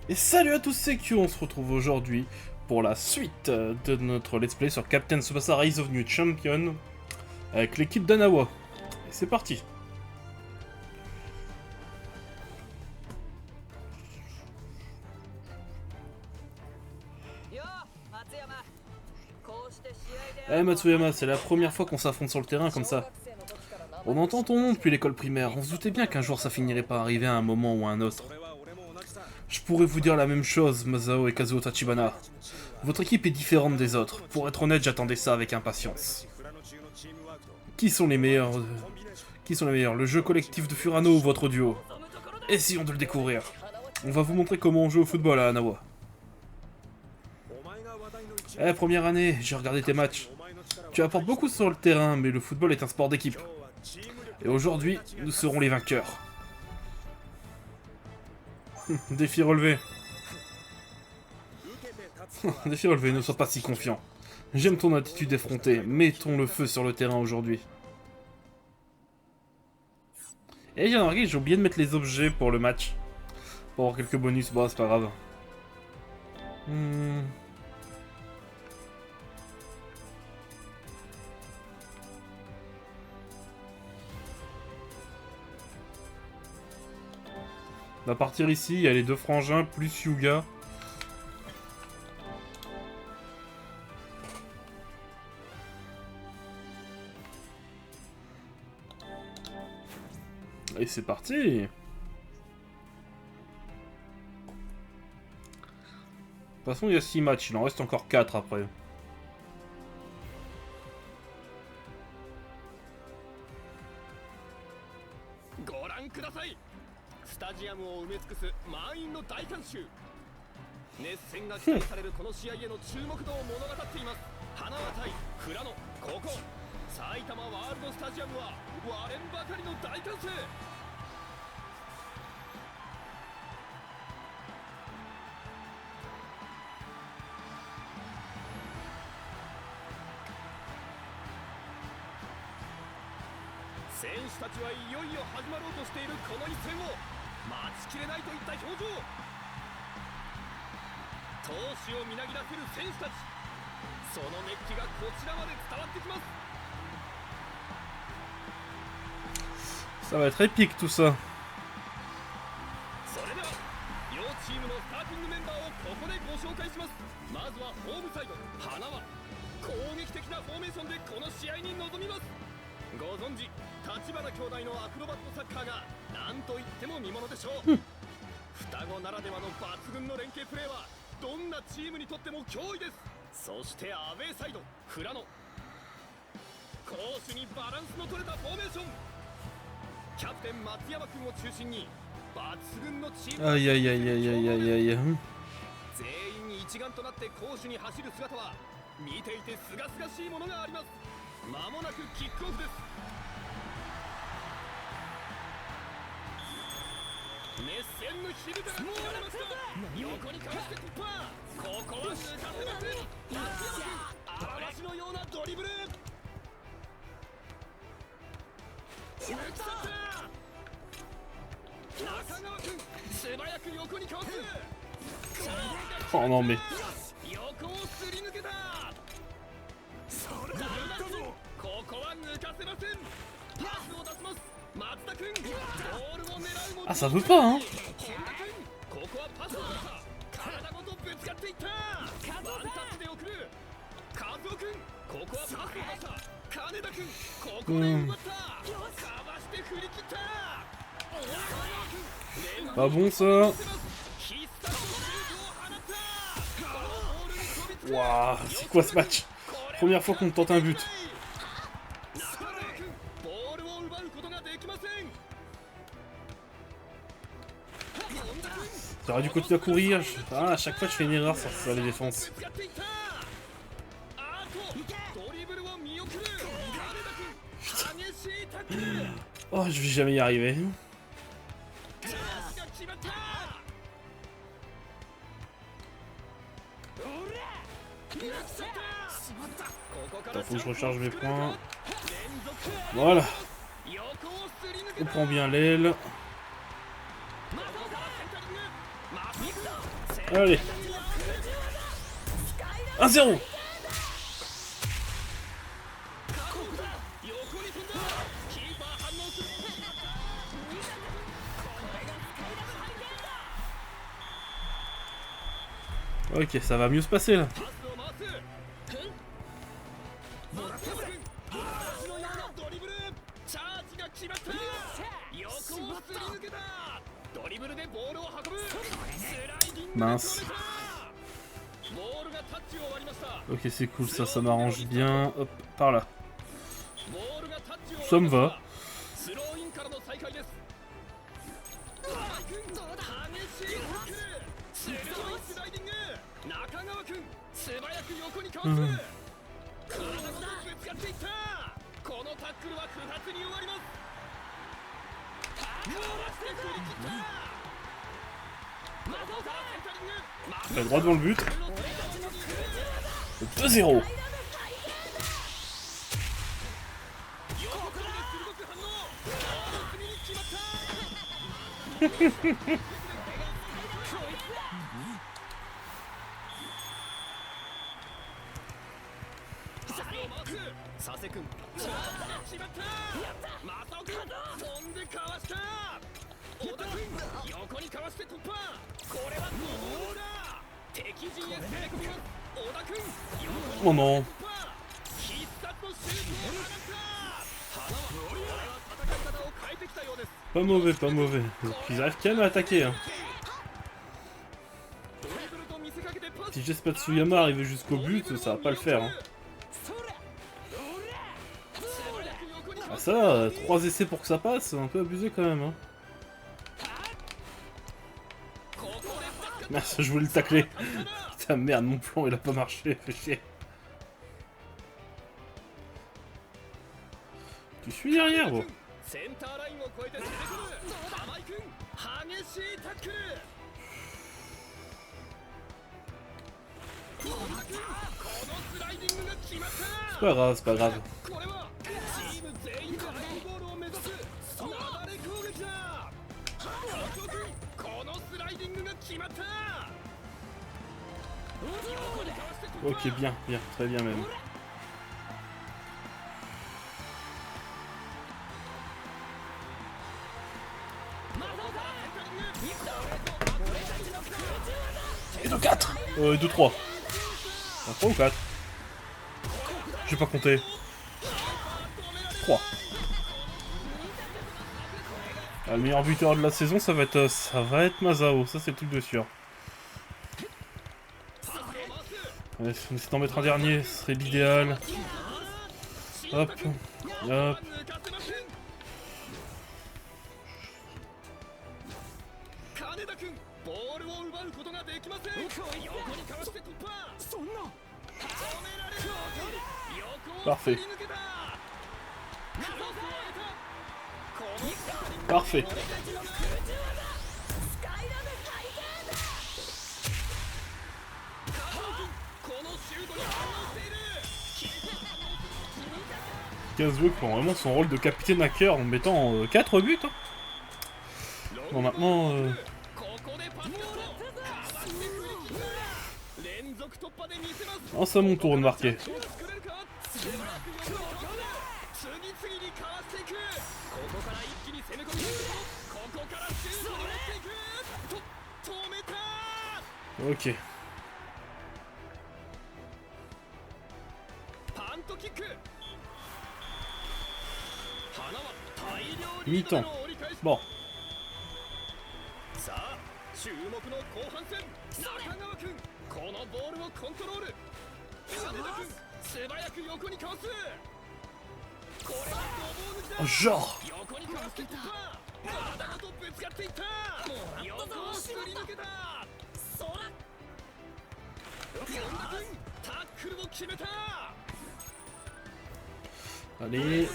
Et salut à tous, c'est Q, on se retrouve aujourd'hui pour la suite de notre let's play sur Captain Tsubasa Rise of New Champion avec l'équipe d'Anawa. Et c'est parti. Eh Matsuyama, c'est la première fois qu'on s'affronte sur le terrain comme ça. On entend ton nom depuis l'école primaire, on se doutait bien qu'un jour ça finirait par arriver à un moment ou à un autre. Je pourrais vous dire la même chose, Masao et Kazuo Tachibana. Votre équipe est différente des autres. Pour être honnête, j'attendais ça avec impatience. Qui sont les meilleurs le jeu collectif de Furano ou votre duo? Essayons de le découvrir. On va vous montrer comment on joue au football à Anawa. Eh, première année, j'ai regardé tes matchs. Tu apportes beaucoup sur le terrain, mais le football est un sport d'équipe. Et aujourd'hui, nous serons les vainqueurs. Défi relevé. Défi relevé, ne sois pas si confiant. J'aime ton attitude effrontée. Mettons le feu sur le terrain aujourd'hui. Et j'ai remarqué, j'ai oublié de mettre les objets pour le match. Pour avoir quelques bonus, bon, c'est pas grave. On va partir ici, il y a les deux frangins plus Yuga. Et c'est parti. De toute façon, il y a 6 matchs, il en reste encore 4 après. Ça va être épique tout ça. Aïe aïe aïe aïe aïe aïe aïe. Oh non mais... Ah ça veut pas hein. Pas bon ça. Waouh, c'est quoi ce match? Première fois qu'on tente un but. J'aurais dû continuer à courir. Ah, à chaque fois je fais une erreur sur les défenses. Oh, je vais jamais y arriver. Attends, faut que je recharge mes points. Voilà. On prend bien l'aile. Allez. 1-0. Ok, ça va mieux se passer là. Mince. Ok, c'est cool, ça m'arrange bien. Hop, par là. Ça me va. Fait droit devant le but. 2-0. Oh non. Pas mauvais, pas mauvais. Ils arrivent quand même à attaquer. Hein. Si j'espère Tsuyama arriver jusqu'au but, ça va pas le faire. Hein. Ah ça, 3 essais pour que ça passe, c'est un peu abusé quand même. Hein. Merci, je voulais le tacler. Putain merde, mon plan il a pas marché, fait chier. Tu suis derrière, gros. C'est pas grave, c'est pas grave. Ok, bien, bien, très bien même. Et 2-4 2-3. 3 ou 4. J'ai pas compté. 3. Le meilleur buteur de la saison, ça va être Masao, ça c'est le truc de sûr. Ouais, si on essaie d'en mettre un dernier, ce serait l'idéal. Hop, hop. Parfait. Parfait. Kazuo prend vraiment son rôle de capitaine à cœur en mettant 4 buts. Hein. Bon, maintenant... Oh, c'est à mon tour de marquer. Ok. Mi-temps. Bon. Oh, genre. Allez.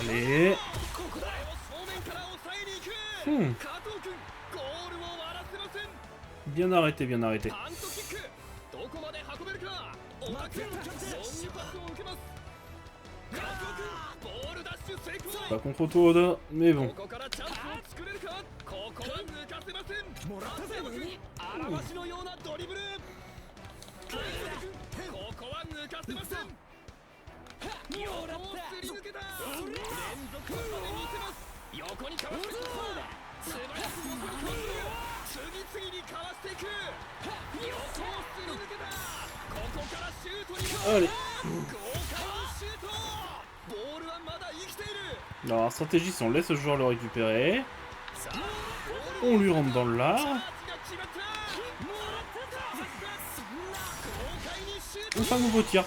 Allez. Bien arrêté, bien arrêté. Pas contre Toad, mais bon. Allez. Alors, la stratégie, c'est on laisse le joueur le récupérer. On lui rentre dans le lard. On fait un nouveau tir.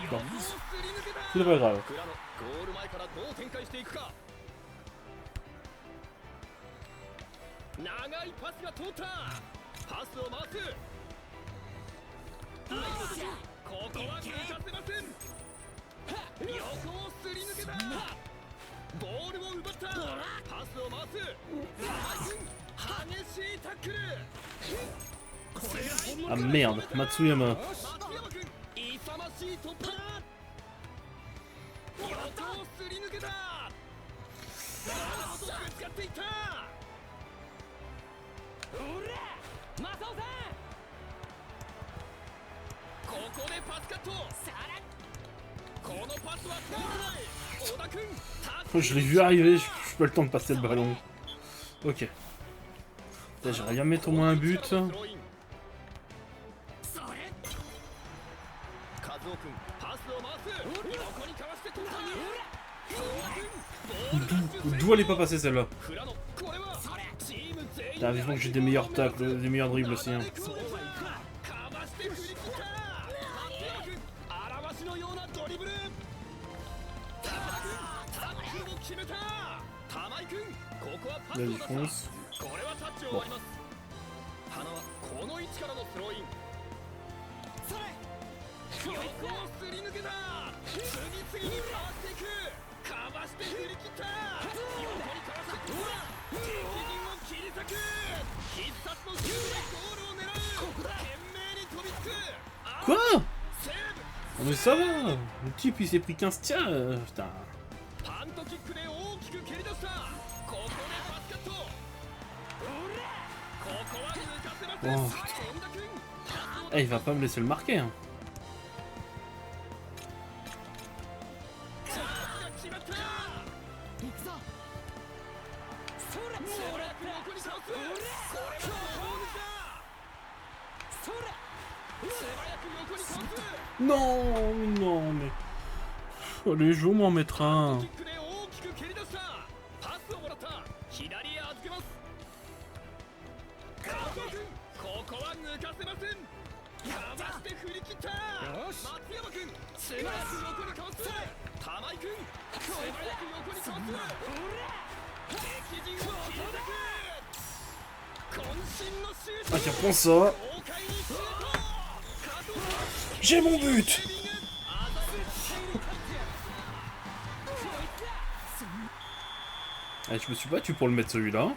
Bon. C'est pas grave. Ah merde, Matsuyama. Je l'ai vu arriver, je pas le temps de passer le ballon. Ok. J'aimerais bien mettre au moins un but. D'où elle est pas passée celle-là? Putain, vivement que j'ai des meilleurs tacles, des meilleurs dribbles aussi. Hein. Là, il fonce. Bon. Quoi? Oh mais ça va. Le type il s'est pris 15 tirs. Putain. Oh, eh, il va pas me laisser le marquer. Hein. Non, non, mais... Allez, je vais m'en mettre un. Ah tiens, prends ça. J'ai mon but. Allez, je me suis battu pour le mettre celui-là.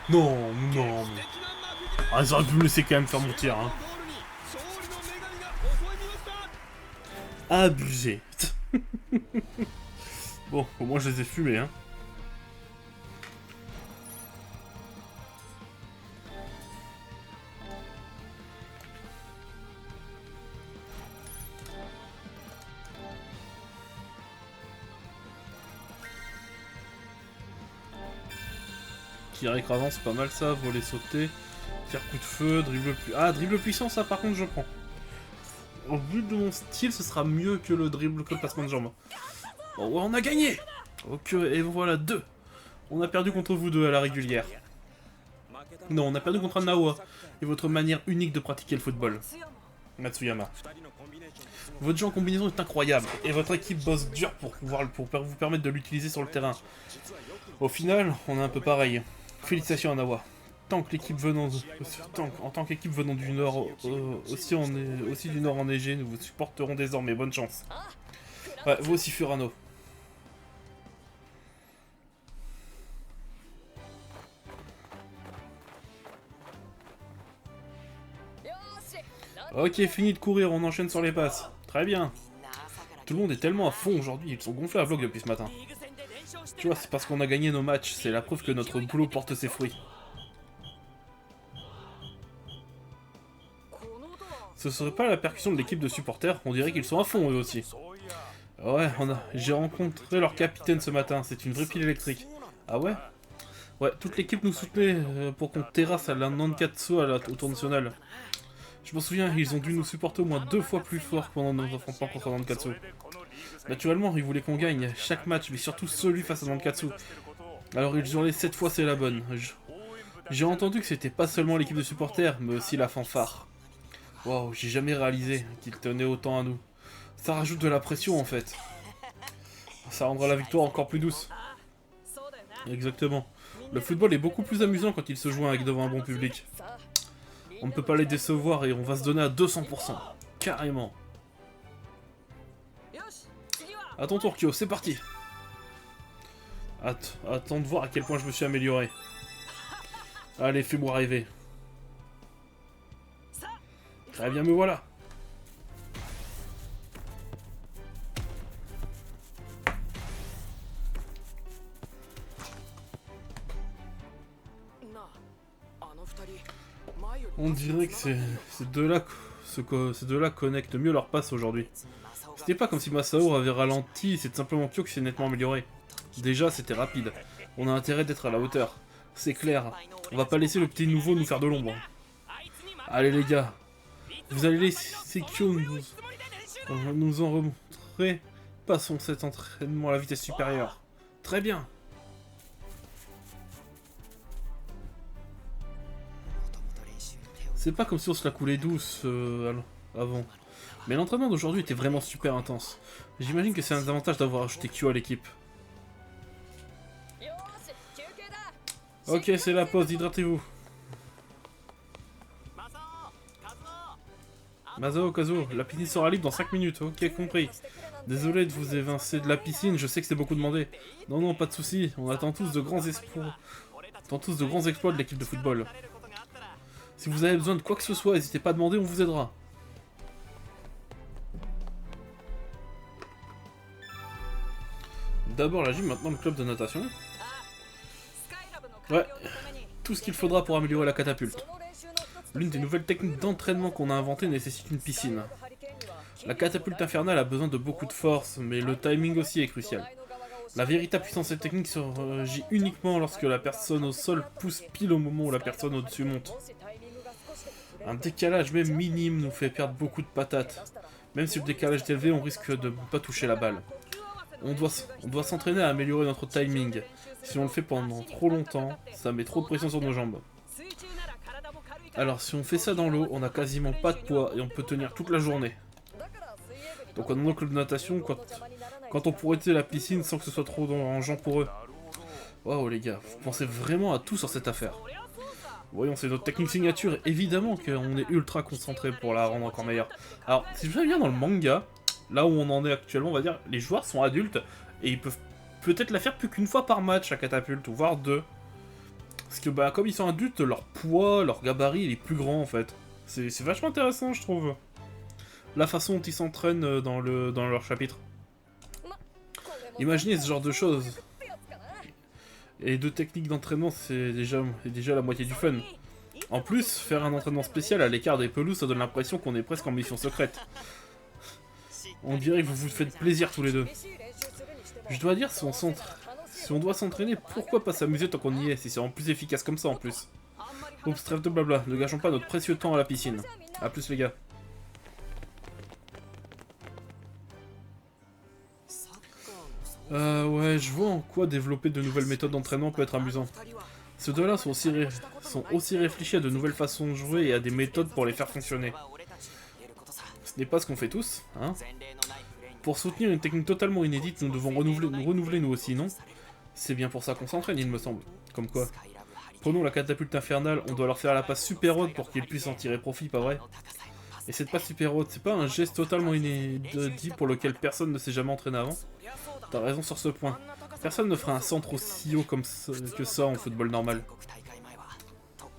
Non, non. Ah, ils auraient pu me laisser quand même faire mon tir. Hein. Abusé. Bon, au moins je les ai fumés. Hein. Tir écrasant, c'est pas mal ça, voler, sauter, faire coup de feu, dribble puissant. Ah, dribble puissant, ça par contre je prends. Au vu de mon style, ce sera mieux que le dribble, que le placement de jambes. Bon, ouais, on a gagné. Ok, et voilà, 2. On a perdu contre vous deux à la régulière. Non, on a perdu contre Nawa et votre manière unique de pratiquer le football. Matsuyama. Votre jeu en combinaison est incroyable et votre équipe bosse dur pour vous permettre de l'utiliser sur le terrain. Au final, on est un peu pareil. Félicitations à Nawa. En tant qu'équipe venant du Nord, aussi du Nord enneigé, nous vous supporterons désormais. Bonne chance. Ouais, vous aussi Furano. Ok, fini de courir, on enchaîne sur les passes. Très bien. Tout le monde est tellement à fond aujourd'hui, ils sont gonflés à bloc depuis ce matin. Tu vois, c'est parce qu'on a gagné nos matchs, c'est la preuve que notre boulot porte ses fruits. Ce serait pas la percussion de l'équipe de supporters, on dirait qu'ils sont à fond eux aussi. Ouais, j'ai rencontré leur capitaine ce matin, c'est une vraie pile électrique. Ah ouais? Ouais, toute l'équipe nous soutenait pour qu'on terrasse à la Nankatsu au tour national. Je m'en souviens, ils ont dû nous supporter au moins 2 fois plus fort pendant nos affrontements contre Nankatsu. Naturellement, ils voulaient qu'on gagne chaque match, mais surtout celui face à Nankatsu. Alors ils hurlaient 7 fois c'est la bonne. J'ai entendu que c'était pas seulement l'équipe de supporters, mais aussi la fanfare. Waouh, j'ai jamais réalisé qu'ils tenaient autant à nous. Ça rajoute de la pression en fait. Ça rendra la victoire encore plus douce. Exactement. Le football est beaucoup plus amusant quand il se joue devant un bon public. On ne peut pas les décevoir et on va se donner à 200%. Carrément. À ton tour, Kyo, c'est parti. Attends de voir à quel point je me suis amélioré. Allez, fais-moi rêver. Très bien, me voilà. On dirait que ces deux-là connectent mieux leurs passes aujourd'hui. C'était pas comme si Masao avait ralenti, c'est simplement Kyo qui s'est nettement amélioré. Déjà, c'était rapide. On a intérêt d'être à la hauteur. C'est clair. On va pas laisser le petit nouveau nous faire de l'ombre. Allez les gars. Vous allez laisser Kyo nous en remontrer. Passons cet entraînement à la vitesse supérieure. Très bien. C'est pas comme si on se la coulait douce avant. Mais l'entraînement d'aujourd'hui était vraiment super intense. J'imagine que c'est un avantage d'avoir ajouté Kyo à l'équipe. Ok, c'est la pause, hydratez-vous. Masao, Kazuo, la piscine sera libre dans 5 minutes, ok, compris. Désolé de vous évincer de la piscine, je sais que c'est beaucoup demandé. Non, non, pas de soucis, on attend tous de grands espoirs. On attend tous de grands exploits de l'équipe de football. Si vous avez besoin de quoi que ce soit, n'hésitez pas à demander, on vous aidera. D'abord la gym, maintenant le club de natation. Ouais, tout ce qu'il faudra pour améliorer la catapulte. L'une des nouvelles techniques d'entraînement qu'on a inventées nécessite une piscine. La catapulte infernale a besoin de beaucoup de force, mais le timing aussi est crucial. La véritable puissance de cette technique surgit uniquement lorsque la personne au sol pousse pile au moment où la personne au-dessus monte. Un décalage même minime nous fait perdre beaucoup de patates. Même si le décalage est élevé, on risque de ne pas toucher la balle. On doit s'entraîner à améliorer notre timing. Si on le fait pendant trop longtemps, ça met trop de pression sur nos jambes. Alors si on fait ça dans l'eau, on n'a quasiment pas de poids et on peut tenir toute la journée. Donc on a un club de natation quand on pourrait utiliser la piscine sans que ce soit trop engageant pour eux. Waouh les gars, vous pensez vraiment à tout sur cette affaire. Voyons, c'est notre technique signature, évidemment qu'on est ultra concentré pour la rendre encore meilleure. Alors, si je me bien dans le manga, là où on en est actuellement, on va dire, les joueurs sont adultes, et ils peuvent peut-être la faire plus qu'une fois par match, la catapulte, ou voire 2. Parce que, bah, comme ils sont adultes, leur poids, leur gabarit, il est plus grand, en fait. C'est vachement intéressant, je trouve. La façon dont ils s'entraînent dans leur chapitre. Imaginez ce genre de choses. Et les 2 techniques d'entraînement, c'est déjà la moitié du fun. En plus, faire un entraînement spécial à l'écart des pelouses, ça donne l'impression qu'on est presque en mission secrète. On dirait que vous vous faites plaisir tous les deux. Je dois dire, si on doit s'entraîner, pourquoi pas s'amuser tant qu'on y est, si c'est en plus efficace comme ça en plus. Oups, trêve de blabla, ne gâchons pas notre précieux temps à la piscine. A plus les gars. Ouais, je vois en quoi développer de nouvelles méthodes d'entraînement peut être amusant. Ces deux-là sont aussi réfléchis à de nouvelles façons de jouer et à des méthodes pour les faire fonctionner. Ce n'est pas ce qu'on fait tous, hein. Pour soutenir une technique totalement inédite, nous devons nous renouveler nous aussi, non? C'est bien pour ça qu'on s'entraîne, il me semble. Comme quoi. Prenons la catapulte infernale, on doit leur faire la passe super haute pour qu'ils puissent en tirer profit, pas vrai? Et cette passe super haute, c'est pas un geste totalement inédit pour lequel personne ne s'est jamais entraîné avant? T'as raison sur ce point. Personne ne fera un centre aussi haut que ça en football normal.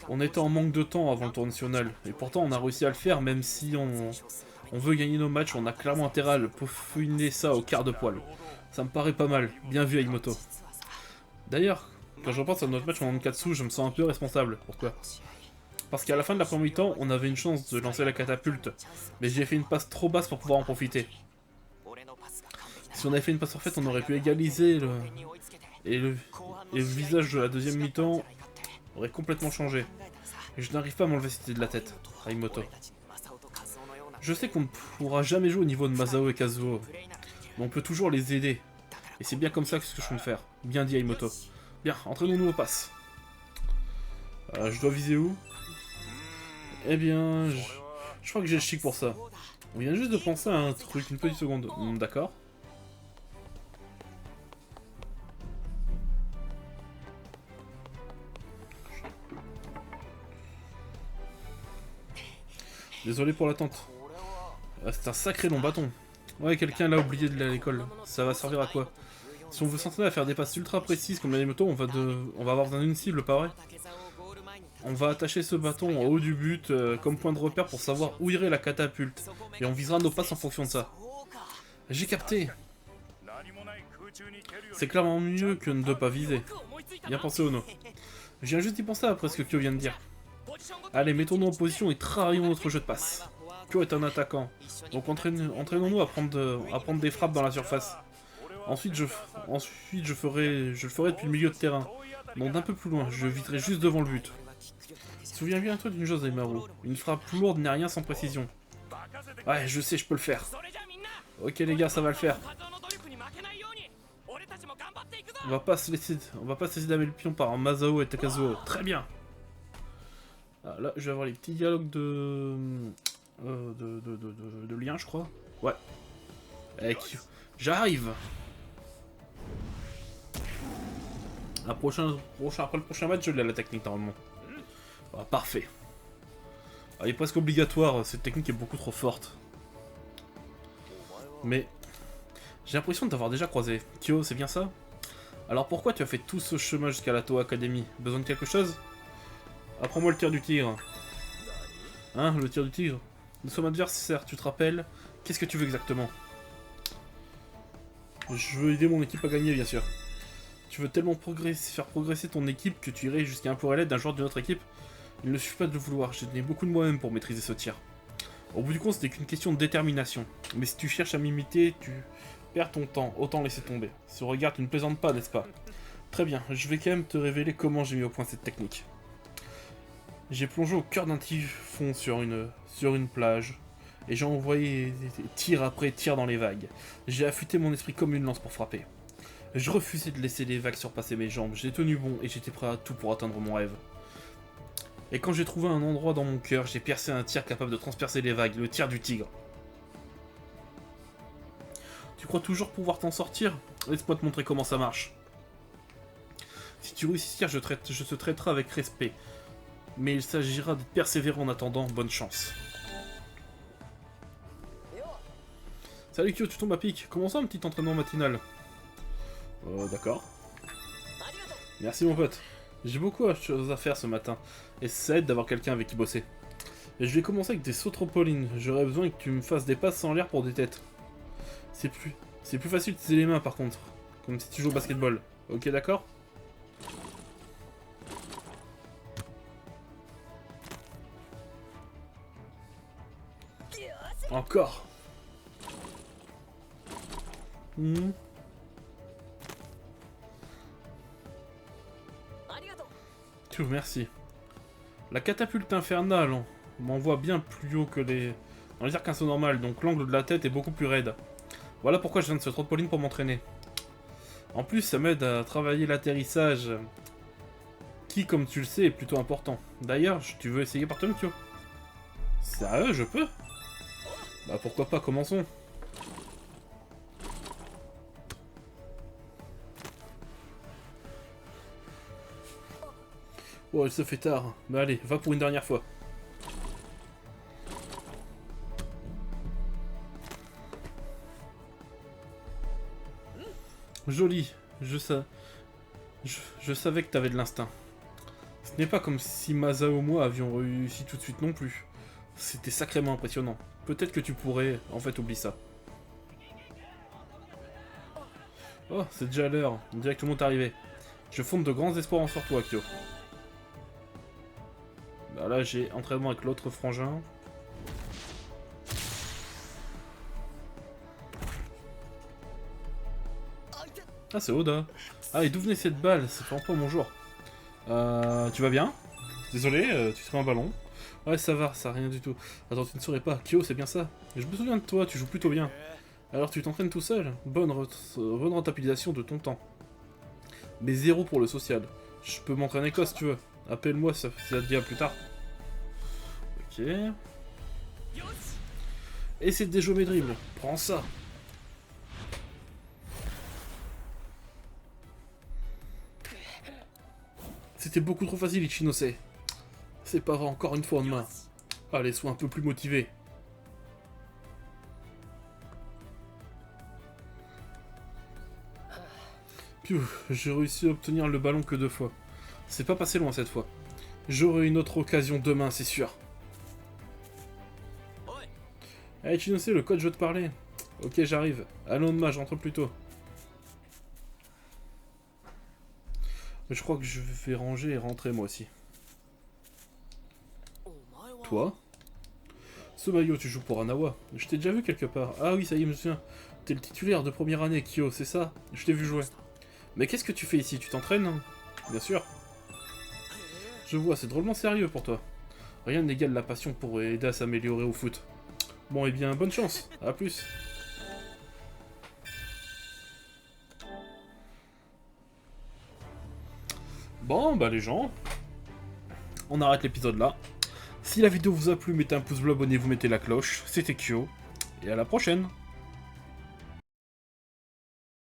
On était en manque de temps avant le tour national, et pourtant on a réussi à le faire, même si on veut gagner nos matchs, on a clairement intérêt à peaufiner ça au quart de poil. Ça me paraît pas mal, bien vu Aimoto. D'ailleurs, quand je repense à notre match en Nankatsu, je me sens un peu responsable. Pourquoi? Parce qu'à la fin de la première mi-temps, on avait une chance de lancer la catapulte, mais j'ai fait une passe trop basse pour pouvoir en profiter. Si on avait fait une passe parfaite, on aurait pu égaliser et le visage de la deuxième mi-temps aurait complètement changé. Et je n'arrive pas à m'enlever cette idée de la tête, Aimoto. Je sais qu'on ne pourra jamais jouer au niveau de Masao et Kazuo, mais on peut toujours les aider. Et c'est bien comme ça que ce que je compte faire. Bien dit Aimoto. Bien, entraînons-nous aux passes. Je dois viser où? Eh bien, je crois que j'ai le chic pour ça. On vient juste de penser à un truc, une petite seconde. D'accord. Désolé pour l'attente. C'est un sacré long bâton. Ouais, quelqu'un l'a oublié de l'école. Ça va servir à quoi? Si on veut s'entraîner à faire des passes ultra précises comme Aimoto, on va avoir besoin d'une cible, pas vrai? On va attacher ce bâton en haut du but comme point de repère pour savoir où irait la catapulte. Et on visera nos passes en fonction de ça. J'ai capté. C'est clairement mieux que de ne pas viser. Bien pensé Ono. Je viens juste d'y penser après ce que Kyo vient de dire. Allez, mettons-nous en position et travaillons notre jeu de passe. Kyo est un attaquant, donc entraînons-nous à prendre des frappes dans la surface. Ensuite, je le ferai depuis le milieu de terrain. Donc d'un peu plus loin, je viserai juste devant le but. Souviens bien toi d'une chose, Aimaru. Une frappe lourde n'est rien sans précision. Ouais, je sais, je peux le faire. Ok les gars, ça va le faire. On va pas se laisser damer le pion par Masao et Takazuo. Très bien. Ah, là, je vais avoir les petits dialogues de lien, je crois. Ouais. J'arrive. Après le prochain match, je l'ai la technique normalement. Ah, parfait. Ah, il est presque obligatoire, cette technique est beaucoup trop forte. Mais j'ai l'impression de t'avoir déjà croisé. Kyo, c'est bien ça? Alors pourquoi tu as fait tout ce chemin jusqu'à la Toho Academy? Besoin de quelque chose? Apprends-moi le tir du tigre. Hein, le tir du tigre? Nous sommes adversaires, tu te rappelles? Qu'est-ce que tu veux exactement? Je veux aider mon équipe à gagner, bien sûr. Tu veux tellement faire progresser ton équipe que tu irais jusqu'à implorer l'aide d'un joueur de notre équipe? Il ne suffit pas de le vouloir, j'ai donné beaucoup de moi-même pour maîtriser ce tir. Au bout du compte, c'était qu'une question de détermination. Mais si tu cherches à m'imiter, tu perds ton temps, autant laisser tomber. Ce regard, tu ne plaisantes pas, n'est-ce pas? Très bien, je vais quand même te révéler comment j'ai mis au point cette technique. J'ai plongé au cœur d'un typhon sur une plage, et j'ai envoyé tir après tir dans les vagues. J'ai affûté mon esprit comme une lance pour frapper. Je refusais de laisser les vagues surpasser mes jambes, j'ai tenu bon et j'étais prêt à tout pour atteindre mon rêve. Et quand j'ai trouvé un endroit dans mon cœur, j'ai percé un tir capable de transpercer les vagues, le tir du tigre. Tu crois toujours pouvoir t'en sortir? Laisse-moi te montrer comment ça marche. Si tu réussis, je te traiterai avec respect. Mais il s'agira d'être persévérant en attendant, bonne chance. Salut Kyo, tu tombes à pic. Comment ça un petit entraînement matinal? D'accord. Merci mon pote. J'ai beaucoup de choses à faire ce matin, et ça aide d'avoir quelqu'un avec qui bosser. Et je vais commencer avec des sauts trampolines. J'aurais besoin que tu me fasses des passes en l'air pour des têtes. C'est plus facile d'utiliser les mains par contre, comme si tu joues au basketball. Ok, d'accord? Encore. Merci. La catapulte infernale m'envoie bien plus haut que dans les airs qu'un saut normal, donc l'angle de la tête est beaucoup plus raide. Voilà pourquoi je viens de ce trampoline pour m'entraîner. En plus, ça m'aide à travailler l'atterrissage, qui, comme tu le sais, est plutôt important. D'ailleurs, tu veux essayer par toi, Kyo? Sérieux, je peux? Bah pourquoi pas, commençons. Oh, il se fait tard. Mais allez, va pour une dernière fois. Joli. Je savais que t'avais de l'instinct. Ce n'est pas comme si Masa ou moi avions réussi tout de suite non plus. C'était sacrément impressionnant. Peut-être que tu pourrais... En fait, oublie ça. Oh, c'est déjà l'heure. On dirait que tout le monde est arrivé. Je fonde de grands espoirs en sur toi, Kyo. Bah là, j'ai entraînement avec l'autre frangin. Ah, c'est Oda. Ah, et d'où venait cette balle? C'est vraiment pas mon jour. Tu vas bien? Désolé, tu serais un ballon. Ouais, ça va, ça rien du tout. Attends, tu ne saurais pas. Kyo, c'est bien ça. Je me souviens de toi, tu joues plutôt bien. Alors tu t'entraînes tout seul? Bonne rentabilisation de ton temps. Mais zéro pour le social. Je peux m'entraîner quoi si tu veux. Appelle-moi, ça te dit à plus tard. Ok. Essaie de déjouer mes dribbles. Prends ça. C'était beaucoup trop facile, Ichinose. C'est pas vrai, encore une fois en main. Allez, sois un peu plus motivé. Piou, j'ai réussi à obtenir le ballon que 2 fois. C'est pas passé loin cette fois. J'aurai une autre occasion demain, c'est sûr. Hey Ichinose, le coach veut te parler. Ok, j'arrive. Allons demain, je rentre plus tôt. Je crois que je vais ranger et rentrer moi aussi. Toi? Tsumayo, tu joues pour Anawa. Je t'ai déjà vu quelque part. Ah oui, ça y est, je me souviens. T'es le titulaire de première année, Kyo, c'est ça? Je t'ai vu jouer. Mais qu'est-ce que tu fais ici? Tu t'entraînes? Bien sûr. Je vois, c'est drôlement sérieux pour toi. Rien n'égale la passion pour aider à s'améliorer au foot. Bon, eh bien, bonne chance. À plus. Bon, bah les gens, on arrête l'épisode là. Si la vidéo vous a plu, mettez un pouce bleu, abonnez-vous, mettez la cloche. C'était Kyo, et à la prochaine.